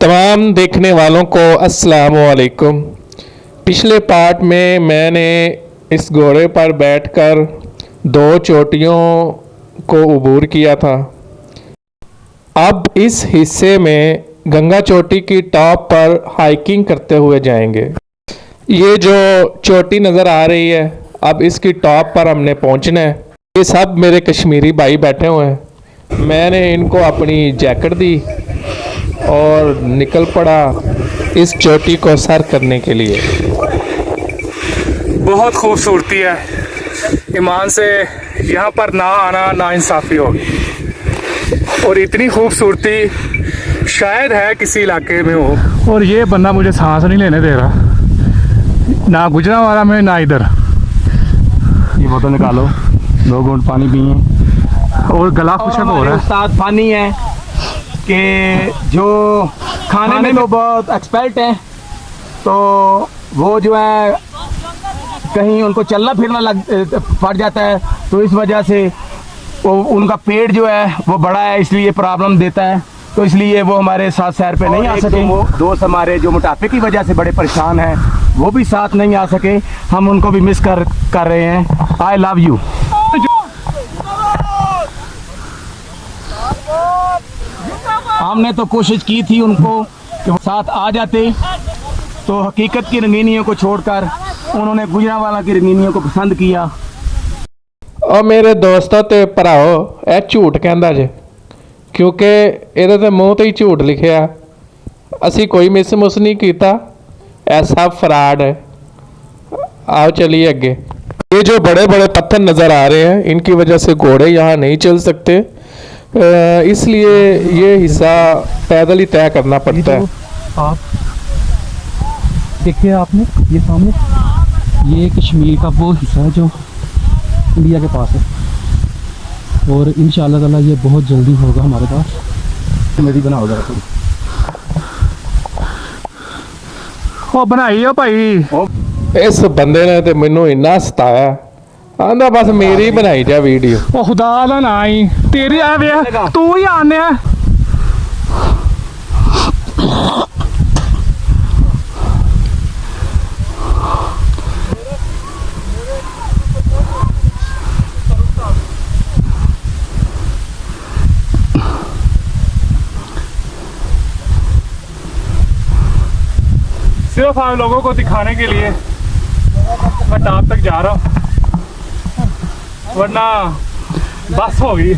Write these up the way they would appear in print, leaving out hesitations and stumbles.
तमाम देखने वालों को अस्सलाम वालेकुम। पिछले पार्ट में मैंने इस घोड़े पर बैठकर दो चोटियों को अबूर किया था। अब इस हिस्से में गंगा चोटी की टॉप पर हाइकिंग करते हुए जाएंगे। ये जो चोटी नज़र आ रही है, अब इसकी टॉप पर हमने पहुंचना है। ये सब मेरे कश्मीरी भाई बैठे हुए हैं। मैंने इनको अपनी जैकेट दी और निकल पड़ा इस चोटी को सर करने के लिए। बहुत खूबसूरती है। ईमान से यहाँ पर ना आना नाइंसाफ़ी होगी, और इतनी खूबसूरती शायद है किसी इलाके में हो। और ये बंदा मुझे सांस नहीं लेने दे रहा, ना गुजरांवाला में ना इधर। ये बोतल निकालो, 2 घूंट पानी पिए और गला खुशक हो रहा है। उस्ताद फानी है कि जो खाने में तो बहुत एक्सपर्ट हैं, तो वो जो है कहीं उनको चलना फिरना पड़ जाता है, तो इस वजह से वो उनका पेट जो है वो बड़ा है, इसलिए प्रॉब्लम देता है। तो इसलिए वो हमारे साथ सैर पे नहीं आ सके। दोस्त हमारे जो मोटापे की वजह से बड़े परेशान हैं, वो भी साथ नहीं आ सके। हम उनको भी मिस कर रहे हैं। I love you. हमने तो कोशिश की थी उनको कि वो साथ आ जाते, तो हकीकत की रंगीनियों को छोड़कर उन्होंने गुजरांवाला की रंगीनियों को पसंद किया। और मेरे दोस्तों ते भराओ, यह झूठ कहंदा जे, क्योंकि ਇਹਦੇ ਤੇ ਮੂੰਹ ਤੇ ਹੀ ਝੂਠ ਲਿਖਿਆ। ਅਸੀਂ कोई मिस मुस नहीं किया, ऐसा फ्रॉड है। आओ चलिए आगे। ये जो बड़े बड़े पत्थर नज़र आ रहे हैं, इनकी वजह से घोड़े यहाँ नहीं चल सकते, इसलिए ये हिस्सा पैदल ही तय करना पड़ता है। आप देखिए, आपने ये सामने ये कश्मीर का वो हिस्सा है जो इंडिया के पास है, और इंशाल्लाह ताला ये बहुत जल्दी होगा हमारे पास। मेरी बनाओ जरा थोड़ी। ਉਹ ਬਣਾਈ ਆ ਭਾਈ। इस बंदे ने तो मैनू इन्ना सताया, आंदा बस मेरी बनाई जा वीडियो। ਉਹ ਖੁਦਾ ਦਾ ਨਾ ਹੀ ਤੇਰੀ ਆ ਵੇ, ਤੂੰ ਹੀ ਆਨਿਆ। सिर्फ आप लोगों को दिखाने के लिए मैं टॉप तक जा रहा हूँ, वरना बस हो गई।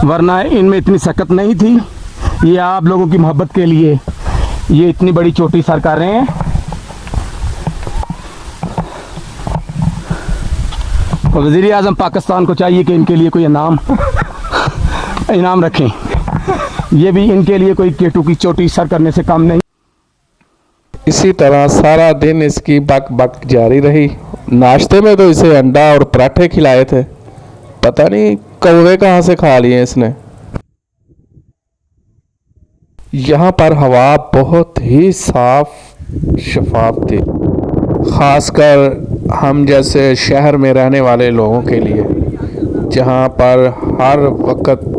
वरना इनमें इतनी सकत नहीं थी। ये आप लोगों की मोहब्बत के लिए ये इतनी बड़ी चोटी सर कर रहे हैं। और वज़ीर आज़म पाकिस्तान को चाहिए कि इनके लिए कोई इनाम रखें। ये भी इनके लिए कोई केटू की चोटी सर करने से कम नहीं। इसी तरह सारा दिन इसकी बक बक जारी रही। नाश्ते में तो इसे अंडा और पराठे खिलाए थे, पता नहीं कौवे कहाँ से खा लिए इसने। यहाँ पर हवा बहुत ही साफ शफाफ थी, ख़ासकर हम जैसे शहर में रहने वाले लोगों के लिए, जहाँ पर हर वक्त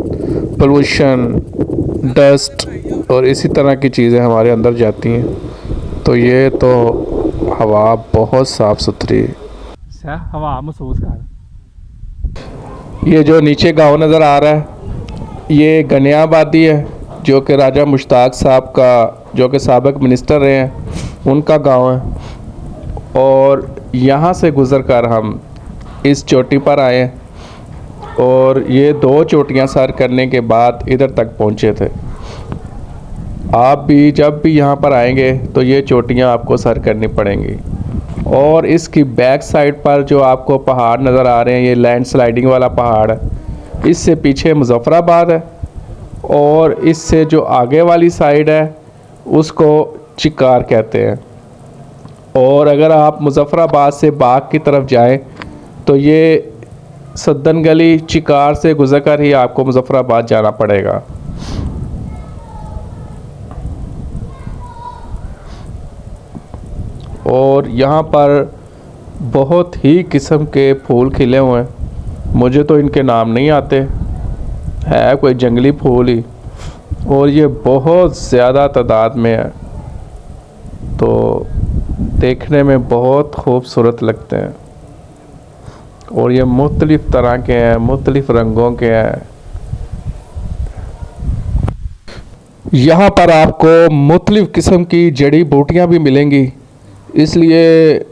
पोल्यूशन, डस्ट और इसी तरह की चीज़ें हमारे अंदर जाती हैं। तो ये तो हवा बहुत साफ़ सुथरी है। हवा महसूस कर। ये जो नीचे गांव नज़र आ रहा है, ये गनियाबादी है, जो कि राजा मुश्ताक साहब का, जो कि साबिक मिनिस्टर रहे हैं, उनका गांव है। और यहाँ से गुज़र कर हम इस चोटी पर आए हैं, और ये 2 चोटियाँ सर करने के बाद इधर तक पहुँचे थे। आप भी जब भी यहाँ पर आएंगे तो ये चोटियाँ आपको सर करनी पड़ेंगी। और इसकी बैक साइड पर जो आपको पहाड़ नज़र आ रहे हैं, ये लैंड स्लाइडिंग वाला पहाड़ है। इससे पीछे मुजफ्फराबाद है, और इससे जो आगे वाली साइड है उसको चिकार कहते हैं। और अगर आप मुजफ्फराबाद से बाग की तरफ जाएं तो ये सद्दन गली चिकार से गुजर कर ही आपको मुजफ्फराबाद जाना पड़ेगा। और यहाँ पर बहुत ही किस्म के फूल खिले हुए हैं। मुझे तो इनके नाम नहीं आते, है कोई जंगली फूल ही। और ये बहुत ज़्यादा तादाद में है, तो देखने में बहुत खूबसूरत लगते हैं। और ये मुख्तलिफ़ तरह के हैं, मुख्तलिफ़ रंगों के हैं। यहाँ पर आपको मुख्तलिफ़ किस्म की जड़ी बूटियाँ भी मिलेंगी, इसलिए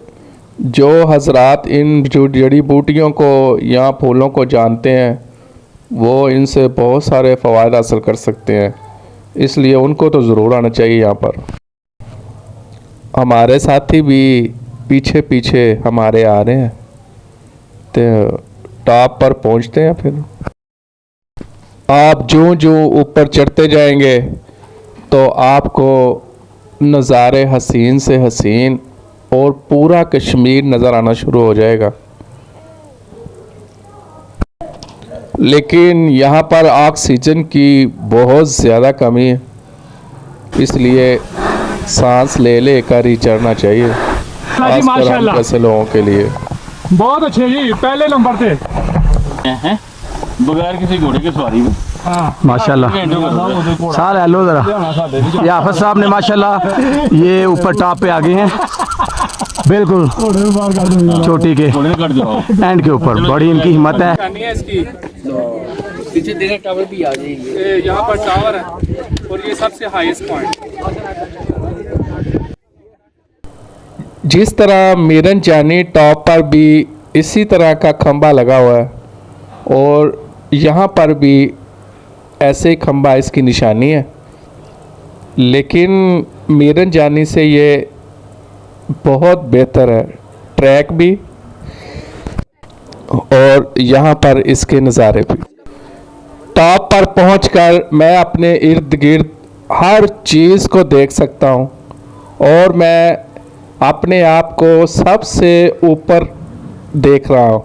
जो हजरात इन जो जड़ी बूटियों को या फूलों को जानते हैं वो इनसे बहुत सारे फ़वाद हासिल कर सकते हैं, इसलिए उनको तो ज़रूर आना चाहिए यहाँ पर। हमारे साथी भी पीछे पीछे हमारे आ रहे हैं, तो टॉप पर पहुँचते हैं। फिर आप जो जो ऊपर चढ़ते जाएंगे तो आपको नज़ारे हसीन से हसीन और पूरा कश्मीर नज़र आना शुरू हो जाएगा। लेकिन यहाँ पर ऑक्सीजन की बहुत ज़्यादा कमी है, इसलिए सांस ले ले कर ही चढ़ना चाहिए, खासकर हम माशाल्लाह जैसे लोगों के लिए। बहुत अच्छे जी, पहले नंबर थे हैं बगैर किसी घोड़े के सवारी में। माशाल्लाह। सार हेलो ज़रा, ये हाफिज साहब ने माशाल्लाह ये ऊपर टॉप पे आ गए हैं, बिल्कुल चोटी के घोड़े कट जाओ। एंड के ऊपर। बड़ी इनकी हिम्मत है। पीछे देखा टावर भी आ जाएगी। यहाँ पर टावर है और ये सबसे हाईएस्ट पॉइंट। जिस तरह मीरन जानी टॉप पर भी इसी तरह का खंबा लगा हुआ है, और यहाँ पर भी ऐसे ही खंबा इसकी निशानी है, लेकिन मीरन जानी से ये बहुत बेहतर है, ट्रैक भी और यहाँ पर इसके नज़ारे भी। टॉप पर पहुंचकर मैं अपने इर्द गिर्द हर चीज़ को देख सकता हूँ, और मैं अपने आप को सबसे ऊपर देख रहा हूँ।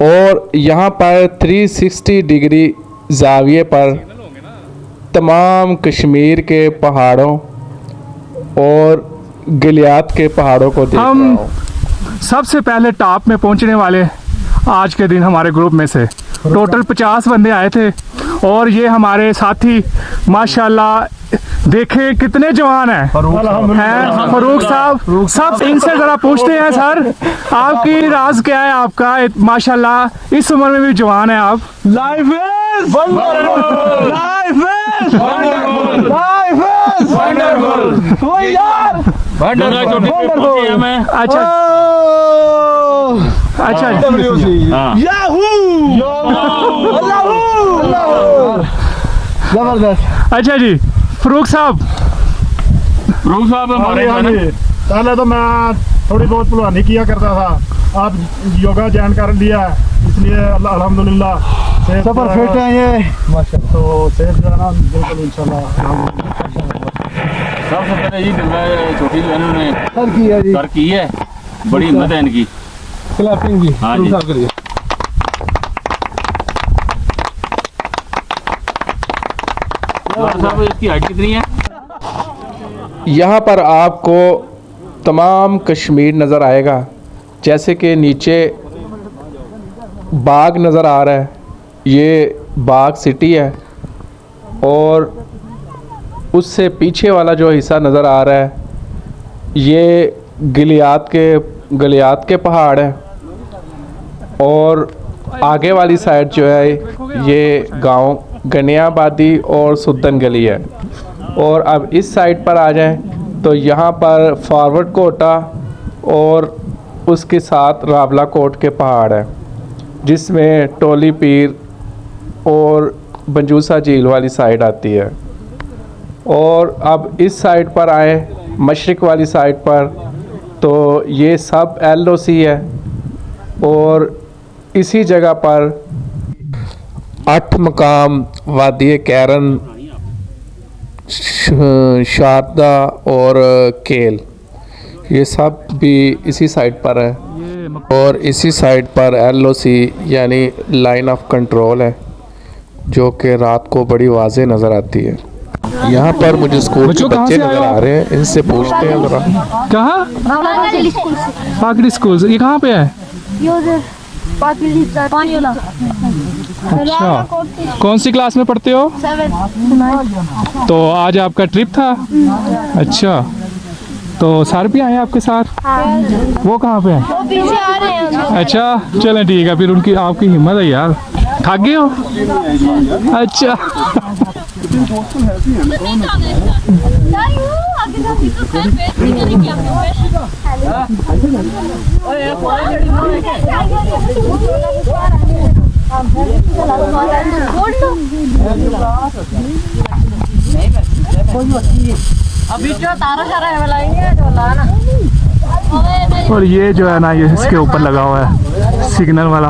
और यहाँ पर 360 डिग्री ज़ाविये पर तमाम कश्मीर के पहाड़ों और गिलियात के पहाड़ों को देख रहा हूँ। सबसे पहले टॉप में पहुंचने वाले आज के दिन हमारे ग्रुप में से टोटल 50 बंदे आए थे, और ये हमारे साथी माशाल्लाह देखे कितने जवान हैं। फरूक साहब, सब इनसे जरा पूछते हैं सर आपकी राज क्या है आपका, माशाल्लाह इस उम्र में भी जवान है आप। Life is wonderful, life is wonderful, life is wonderful. ओ यार वंडरफुल। अच्छा अच्छा जबरदस्त। अच्छा जी फरूक साहब हमारे पहले तो मैं थोड़ी बहुत पहलवानी किया करता था, आप योगा ज्वाइन कर लिया इसलिए अल्हम्दुलिल्लाह सुपर फिट है ये माशाल्लाह। तो सेफ जाना बिल्कुल इंशाल्लाह। सबसे पहले ये छोटी जो है इन्होंने सर की है जी, कर की है, बड़ी हिम्मत है इनकी। क्लैपिंग भी हाँ जी। साहब करिए। साहब इसकी हाइट कितनी है? यहाँ पर आपको तमाम कश्मीर नज़र आएगा, जैसे कि नीचे बाग नज़र आ रहा है, ये बाग सिटी है, और उससे पीछे वाला जो हिस्सा नज़र आ रहा है ये गिलियात के पहाड़ हैं, और आगे वाली साइड जो है ये गांव गनियाबादी और सुद्दन गली है। और अब इस साइड पर आ जाएं तो यहाँ पर फॉरवर्ड कोटा और उसके साथ रावला कोट के पहाड़ हैं, जिसमें टोली पीर और बंजूसा झील वाली साइड आती है। और अब इस साइड पर आए मशरिक वाली साइड पर तो ये सब LOC है, और इसी जगह पर 8 मकाम वादी कैरन, शारदा और केल, ये सब भी इसी साइड पर है। और इसी साइड पर LOC यानी लाइन ऑफ कंट्रोल है, जो कि रात को बड़ी वाज़े नज़र आती है। यहाँ पर मुझे स्कूल के बच्चे नज़र आ रहे हैं, इनसे पूछते हैं ज़रा। कहाँ? पाकड़ी स्कूल। ये कहाँ पे है? अच्छा, कौन सी क्लास में पढ़ते हो? तो आज आपका ट्रिप था? अच्छा, तो सर भी आए आपके साथ? वो कहाँ पे हैं? पीछे आ रहे हैं। अच्छा, चलें ठीक है, फिर उनकी आपकी हिम्मत है यार। थक गए हो? अच्छा। अभी जो तारा शारा है लाएंगे जो लाना। और ये जो है ना, ये इसके ऊपर लगा हुआ है सिग्नल वाला।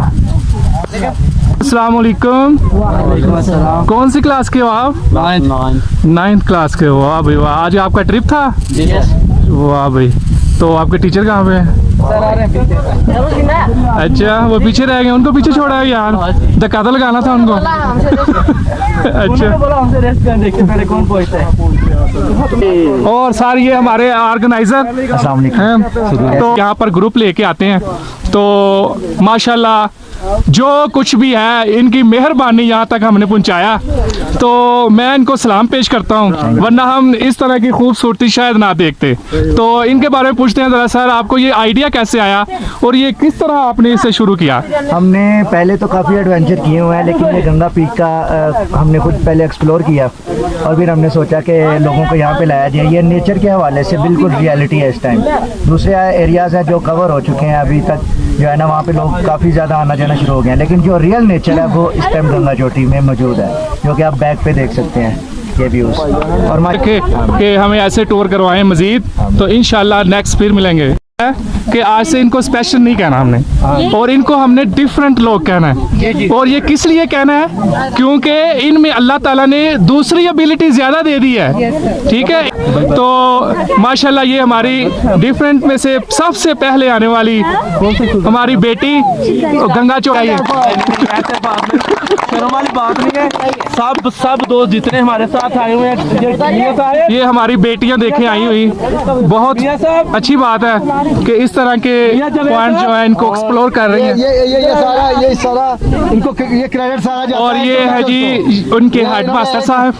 अस्सलाम वालेकुम। कौन सी क्लास के हो आप? 9th क्लास के हो। वाह भाई वाह, आज आपका ट्रिप था? वाह भाई, तो आपके टीचर कहाँ पे हैं? अच्छा, वो पीछे रह गए, उनको पीछे छोड़ा है यार, धक्का तो लगाना था उनको। अच्छा, और सर ये हमारे ऑर्गेनाइजर हैं, तो यहाँ पर ग्रुप लेके आते हैं, तो माशाल्लाह जो कुछ भी है इनकी मेहरबानी यहाँ तक हमने पहुँचाया, तो मैं इनको सलाम पेश करता हूँ, वरना हम इस तरह की खूबसूरती शायद ना देखते। तो इनके बारे में पूछते हैं ज़रा, सर आपको ये आइडिया कैसे आया और ये किस तरह आपने इसे शुरू किया? हमने पहले तो काफ़ी एडवेंचर किए हुए हैं, लेकिन ये गंगा पीक का हमने खुद पहले एक्सप्लोर किया और फिर हमने सोचा कि लोगों को यहाँ पे लाया जाए। ये नेचर के हवाले से बिल्कुल रियलिटी है इस टाइम। दूसरे एरियाज़ हैं जो कवर हो चुके हैं अभी तक, जो है ना वहाँ पे लोग काफ़ी ज़्यादा आना जाना शुरू हो गए हैं, लेकिन जो रियल नेचर है वो इस टाइम गंगा चोटी में मौजूद है, जो कि आप बैक पे देख सकते हैं ये व्यूज़। और कि हमें ऐसे टूर करवाएं मज़ीद, तो इंशाल्लाह नेक्स्ट फिर मिलेंगे। कि आज से इनको स्पेशल नहीं कहना हमने, और इनको हमने डिफरेंट लोग कहना है। और ये किस लिए कहना है? क्योंकि इनमें अल्लाह ताला ने दूसरी एबिलिटी ज़्यादा दे दी है, ठीक है। तो माशाल्लाह ये हमारी डिफरेंट में से सबसे पहले आने वाली हमारी बेटी गंगा चौड़ाई है। शर्म वाली बात नहीं है, सब दोस्त जितने हमारे साथ आए हुए हैं, ये हमारी बेटियां देखे आई हुई, बहुत अच्छी बात है कि इस तरह के पॉइंट जो है इनको एक्सप्लोर कर रही हैं। ये सारा इनको ये क्रेडिट सारा। और ये है जी उनके हेडमास्टर साहब,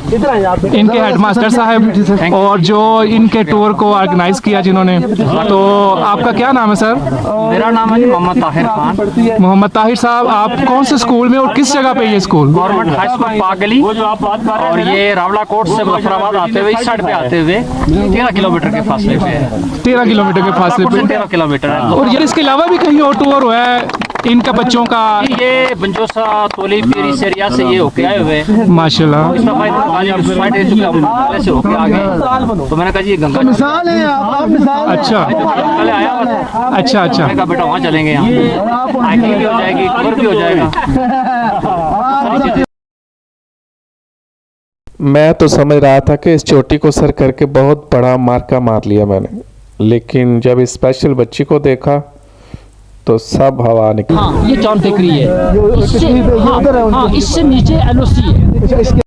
इनके हेडमास्टर साहब, और जो इनके टूर को ऑर्गेनाइज किया जिन्होंने। तो आपका क्या नाम है सर? मेरा नाम है मोहम्मद ताहिर खान। मोहम्मद ताहिर साहब, आप कौन से स्कूल में और किस जगह पे ये स्कूल? गवर्नमेंट हाई स्कूल पागली, और ये रावला कोट से मुजफ्फराबाद आते हुए इस साइड पे आते हुए 13 किलोमीटर के फासले पे है। 13 किलोमीटर के फासले पे 13 किलोमीटर है। और ये इसके अलावा भी कहीं और टूर हुआ है इनका बच्चों का? ये बंजोसा तोली पीर इस एरिया से ये होके आए हुए माशाल्लाह। इस दफा से होके आ गए, तो मैंने कहा जी ये गंगा मिसाल है आप मिसाल। अच्छा पहले आया हुआ था। अच्छा अच्छा, मैंने कहा बेटा वहाँ चलेंगे, यहाँ हाइकिंग भी हो जाएगी, कवर भी हो जाएगा। मैं तो समझ रहा था कि इस चोटी को सर करके बहुत बड़ा मार्का मार लिया मैंने, लेकिन जब इस स्पेशल बच्ची को देखा तो सब हवा निकली। हाँ ये चांद टेकरी है, इससे नीचे एलओसी है।